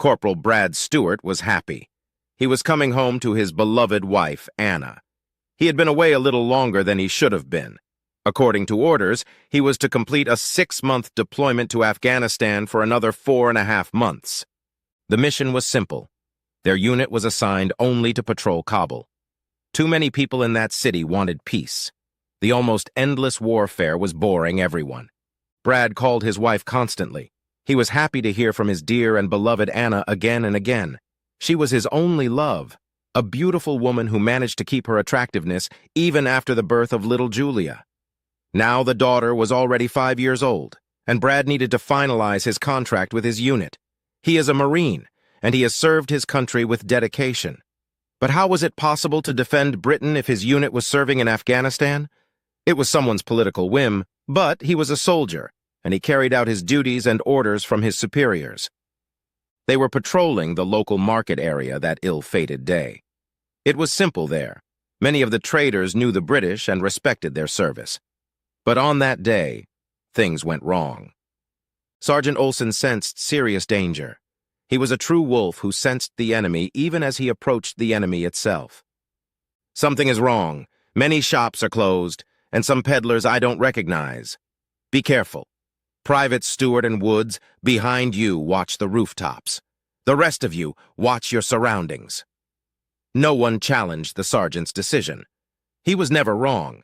Corporal Brad Stewart was happy. He was coming home to his beloved wife, Anna. He had been away a little longer than he should have been. According to orders, he was to complete a 6-month deployment to Afghanistan for another 4.5 months. The mission was simple. Their unit was assigned only to patrol Kabul. Too many people in that city wanted peace. The almost endless warfare was boring everyone. Brad called his wife constantly. He was happy to hear from his dear and beloved Anna again and again. She was his only love, a beautiful woman who managed to keep her attractiveness even after the birth of little Julia. Now the daughter was already 5 years old, and Brad needed to finalize his contract with his unit. He is a Marine, and he has served his country with dedication. But how was it possible to defend Britain if his unit was serving in Afghanistan? It was someone's political whim, but he was a soldier, and he carried out his duties and orders from his superiors. They were patrolling the local market area that ill-fated day. It was simple there. Many of the traders knew the British and respected their service. But on that day, things went wrong. Sergeant Olson sensed serious danger. He was a true wolf who sensed the enemy even as he approached the enemy itself. Something is wrong. Many shops are closed, and some peddlers I don't recognize. Be careful. Privates Stewart and Woods, behind you, watch the rooftops. The rest of you, watch your surroundings. No one challenged the sergeant's decision. He was never wrong.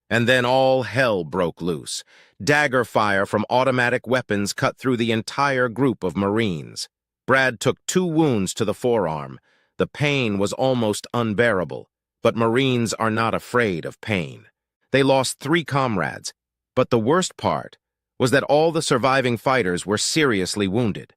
And then all hell broke loose. Dagger fire from automatic weapons cut through the entire group of Marines. Brad took 2 wounds to the forearm. The pain was almost unbearable, but Marines are not afraid of pain. They lost 3 comrades, but the worst part was that all the surviving fighters were seriously wounded.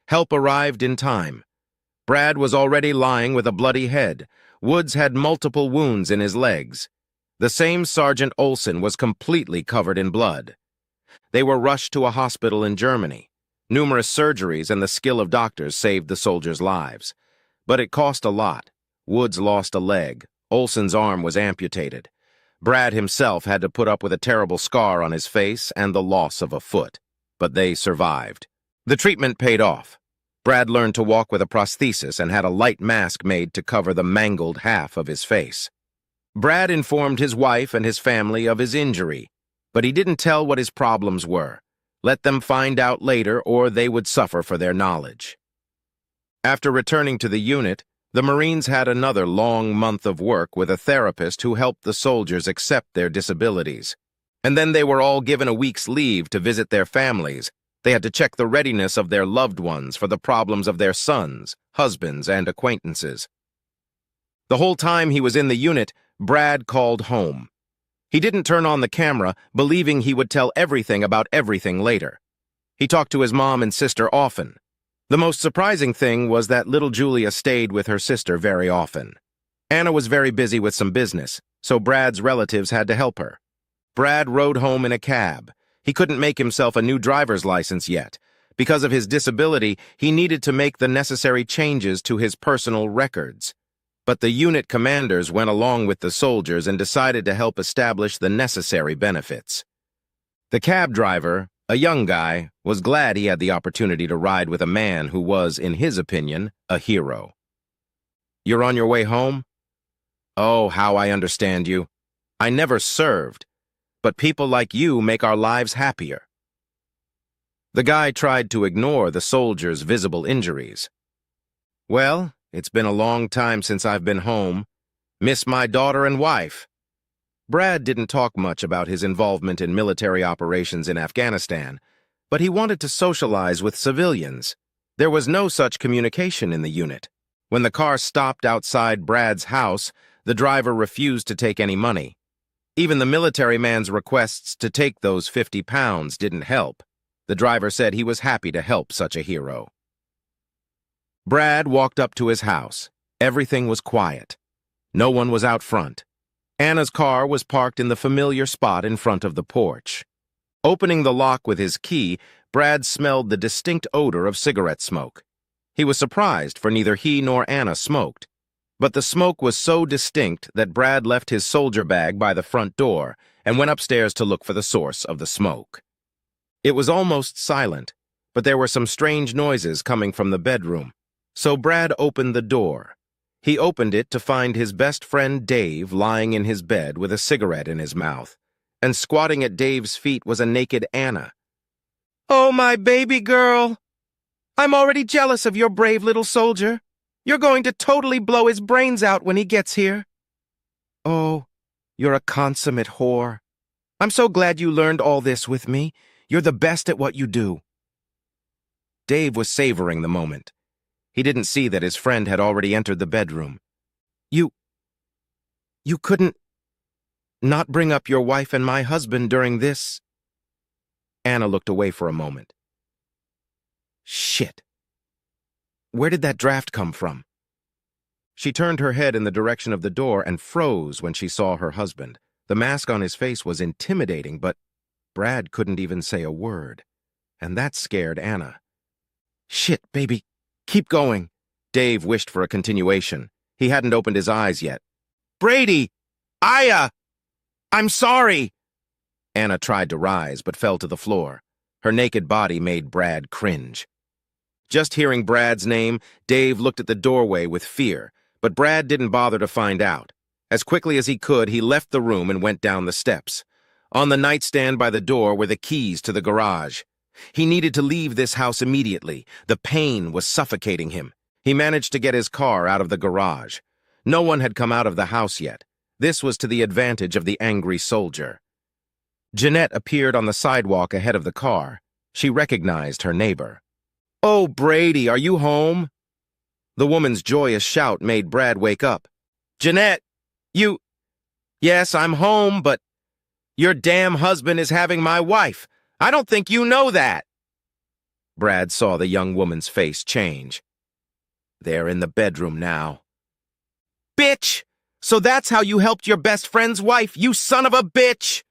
Help arrived in time. Brad was already lying with a bloody head. Woods had multiple wounds in his legs. The same Sergeant Olson was completely covered in blood. They were rushed to a hospital in Germany. Numerous surgeries and the skill of doctors saved the soldiers' lives. But it cost a lot. Woods lost a leg. Olson's arm was amputated. Brad himself had to put up with a terrible scar on his face and the loss of a foot. But they survived. The treatment paid off. Brad learned to walk with a prosthesis and had a light mask made to cover the mangled half of his face. Brad informed his wife and his family of his injury, but he didn't tell what his problems were. Let them find out later or they would suffer for their knowledge. After returning to the unit, the Marines had another long month of work with a therapist who helped the soldiers accept their disabilities. And then they were all given a week's leave to visit their families. They had to check the readiness of their loved ones for the problems of their sons, husbands, and acquaintances. The whole time he was in the unit, Brad called home. He didn't turn on the camera, believing he would tell everything about everything later. He talked to his mom and sister often. The most surprising thing was that little Julia stayed with her sister very often. Anna was very busy with some business, so Brad's relatives had to help her. Brad rode home in a cab. He couldn't make himself a new driver's license yet. Because of his disability, he needed to make the necessary changes to his personal records. But the unit commanders went along with the soldiers and decided to help establish the necessary benefits. The cab driver, a young guy, was glad he had the opportunity to ride with a man who was, in his opinion, a hero. "You're on your way home?" "Oh, how I understand you. I never served, but people like you make our lives happier." The guy tried to ignore the soldier's visible injuries. "Well, it's been a long time since I've been home. Miss my daughter and wife." Brad didn't talk much about his involvement in military operations in Afghanistan, but he wanted to socialize with civilians. There was no such communication in the unit. When the car stopped outside Brad's house, the driver refused to take any money. Even the military man's requests to take those 50 pounds didn't help. The driver said he was happy to help such a hero. Brad walked up to his house. Everything was quiet. No one was out front. Anna's car was parked in the familiar spot in front of the porch. Opening the lock with his key, Brad smelled the distinct odor of cigarette smoke. He was surprised, for neither he nor Anna smoked. But the smoke was so distinct that Brad left his soldier bag by the front door and went upstairs to look for the source of the smoke. It was almost silent, but there were some strange noises coming from the bedroom. So Brad opened the door. He opened it to find his best friend Dave lying in his bed with a cigarette in his mouth, and squatting at Dave's feet was a naked Anna. "Oh, my baby girl! I'm already jealous of your brave little soldier. You're going to totally blow his brains out when he gets here." "Oh, you're a consummate whore. I'm so glad you learned all this with me. You're the best at what you do." Dave was savoring the moment. He didn't see that his friend had already entered the bedroom. You couldn't not bring up your wife and my husband during this?" Anna looked away for a moment. Shit. Where did that draft come from? She turned her head in the direction of the door and froze when she saw her husband. The mask on his face was intimidating, but Brad couldn't even say a word. And that scared Anna. "Shit, baby. Keep going." Dave wished for a continuation. He hadn't opened his eyes yet. "Brady! I'm sorry!" Anna tried to rise, but fell to the floor. Her naked body made Brad cringe. Just hearing Brad's name, Dave looked at the doorway with fear, but Brad didn't bother to find out. As quickly as he could, he left the room and went down the steps. On the nightstand by the door were the keys to the garage. He needed to leave this house immediately. The pain was suffocating him. He managed to get his car out of the garage. No one had come out of the house yet. This was to the advantage of the angry soldier. Jeanette appeared on the sidewalk ahead of the car. She recognized her neighbor. "Oh, Brady, are you home?" The woman's joyous shout made Brad wake up. "Jeanette, you—" "Yes, I'm home, but your damn husband is having my wife. I don't think you know that." Brad saw the young woman's face change. "They're in the bedroom now." "Bitch! So that's how you helped your best friend's wife, you son of a bitch!"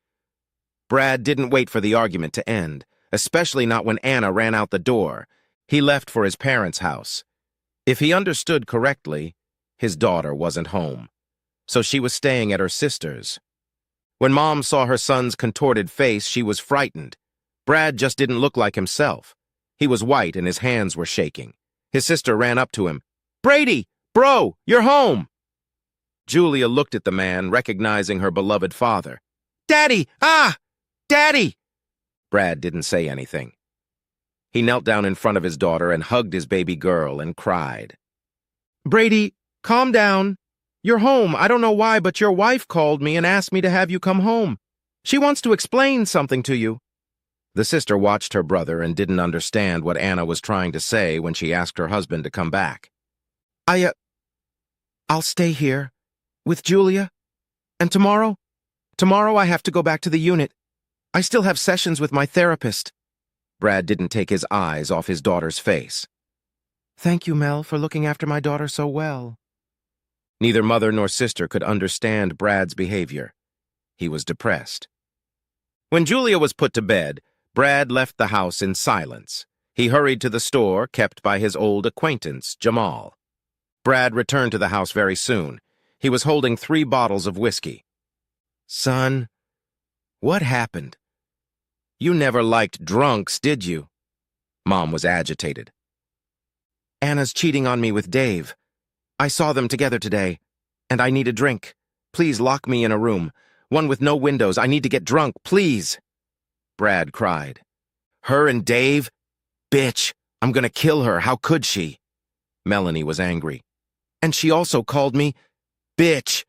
Brad didn't wait for the argument to end, especially not when Anna ran out the door. He left for his parents' house. If he understood correctly, his daughter wasn't home, so she was staying at her sister's. When Mom saw her son's contorted face, she was frightened. Brad just didn't look like himself. He was white and his hands were shaking. His sister ran up to him. "Brady, bro, you're home!" Julia looked at the man, recognizing her beloved father. "Daddy! Daddy!" Brad didn't say anything. He knelt down in front of his daughter and hugged his baby girl and cried. "Brady, calm down. You're home. I don't know why, but your wife called me and asked me to have you come home. She wants to explain something to you." The sister watched her brother and didn't understand what Anna was trying to say when she asked her husband to come back. I'll stay here with Julia. And tomorrow I have to go back to the unit. I still have sessions with my therapist." Brad didn't take his eyes off his daughter's face. "Thank you, Mel, for looking after my daughter so well." Neither mother nor sister could understand Brad's behavior. He was depressed. When Julia was put to bed, Brad left the house in silence. He hurried to the store kept by his old acquaintance, Jamal. Brad returned to the house very soon. He was holding 3 bottles of whiskey. "Son, what happened? You never liked drunks, did you?" Mom was agitated. "Anna's cheating on me with Dave. I saw them together today, and I need a drink. Please lock me in a room, one with no windows. I need to get drunk, please." Brad cried. "Her and Dave? Bitch, I'm gonna kill her. How could she?" Melanie was angry. "And she also called me bitch.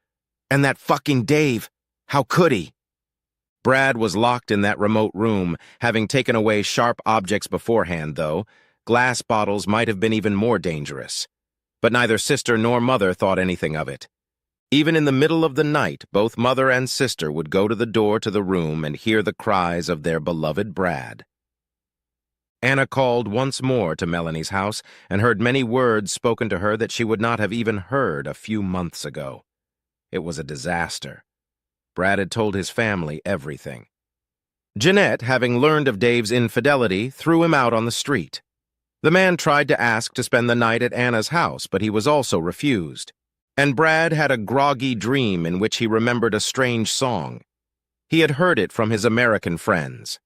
And that fucking Dave, how could he?" Brad was locked in that remote room, having taken away sharp objects beforehand, though. Glass bottles might have been even more dangerous. But neither sister nor mother thought anything of it. Even in the middle of the night, both mother and sister would go to the door to the room and hear the cries of their beloved Brad. Anna called once more to Melanie's house and heard many words spoken to her that she would not have even heard a few months ago. It was a disaster. Brad had told his family everything. Jeanette, having learned of Dave's infidelity, threw him out on the street. The man tried to ask to spend the night at Anna's house, but he was also refused. And Brad had a groggy dream in which he remembered a strange song. He had heard it from his American friends.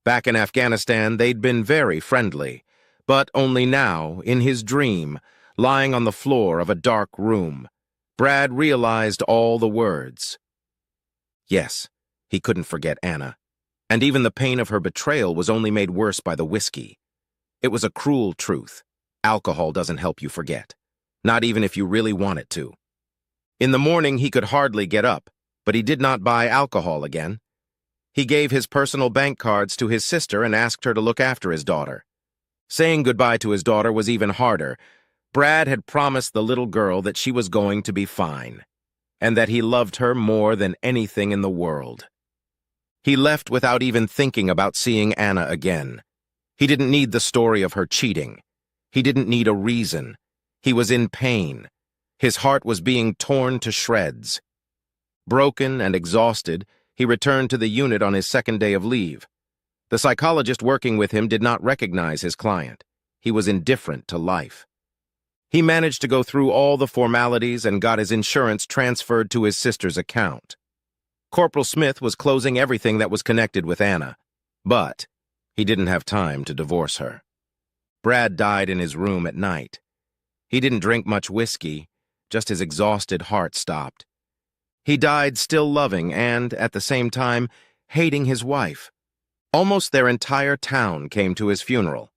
Back in Afghanistan, they'd been very friendly, but only now, in his dream, lying on the floor of a dark room, Brad realized all the words. Yes, he couldn't forget Anna, and even the pain of her betrayal was only made worse by the whiskey. It was a cruel truth. Alcohol doesn't help you forget, not even if you really want it to. In the morning, he could hardly get up, but he did not buy alcohol again. He gave his personal bank cards to his sister and asked her to look after his daughter. Saying goodbye to his daughter was even harder. Brad had promised the little girl that she was going to be fine, and that he loved her more than anything in the world. He left without even thinking about seeing Anna again. He didn't need the story of her cheating. He didn't need a reason. He was in pain. His heart was being torn to shreds. Broken and exhausted, he returned to the unit on his second day of leave. The psychologist working with him did not recognize his client. He was indifferent to life. He managed to go through all the formalities and got his insurance transferred to his sister's account. Corporal Smith was closing everything that was connected with Anna, but he didn't have time to divorce her. Brad died in his room at night. He didn't drink much whiskey, just his exhausted heart stopped. He died still loving and, at the same time, hating his wife. Almost their entire town came to his funeral.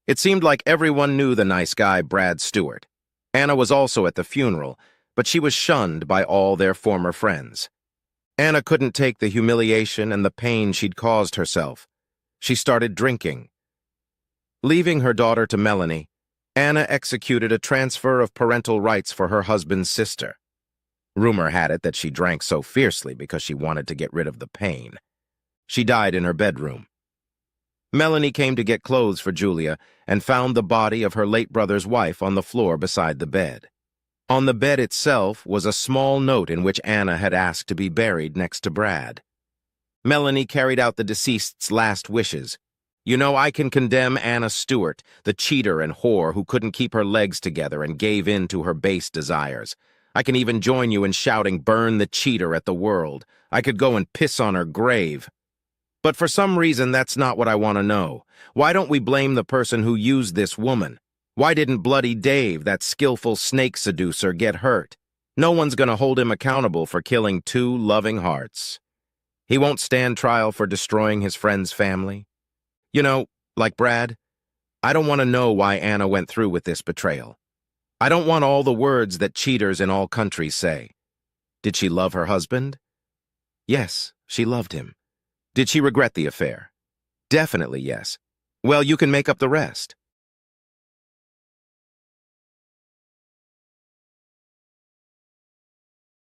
It seemed like everyone knew the nice guy Brad Stewart. Anna was also at the funeral, but she was shunned by all their former friends. Anna couldn't take the humiliation and the pain she'd caused herself. She started drinking. Leaving her daughter to Melanie, Anna executed a transfer of parental rights for her husband's sister. Rumor had it that she drank so fiercely because she wanted to get rid of the pain. She died in her bedroom. Melanie came to get clothes for Julia and found the body of her late brother's wife on the floor beside the bed. On the bed itself was a small note in which Anna had asked to be buried next to Brad. Melanie carried out the deceased's last wishes. You know, I can condemn Anna Stewart, the cheater and whore who couldn't keep her legs together and gave in to her base desires. I can even join you in shouting, "Burn the cheater" at the world. I could go and piss on her grave. But for some reason, that's not what I want to know. Why don't we blame the person who used this woman? Why didn't Bloody Dave, that skillful snake seducer, get hurt? No one's going to hold him accountable for killing two loving hearts. He won't stand trial for destroying his friend's family. You know, like Brad, I don't want to know why Anna went through with this betrayal. I don't want all the words that cheaters in all countries say. Did she love her husband? Yes, she loved him. Did she regret the affair? Definitely yes. Well, you can make up the rest.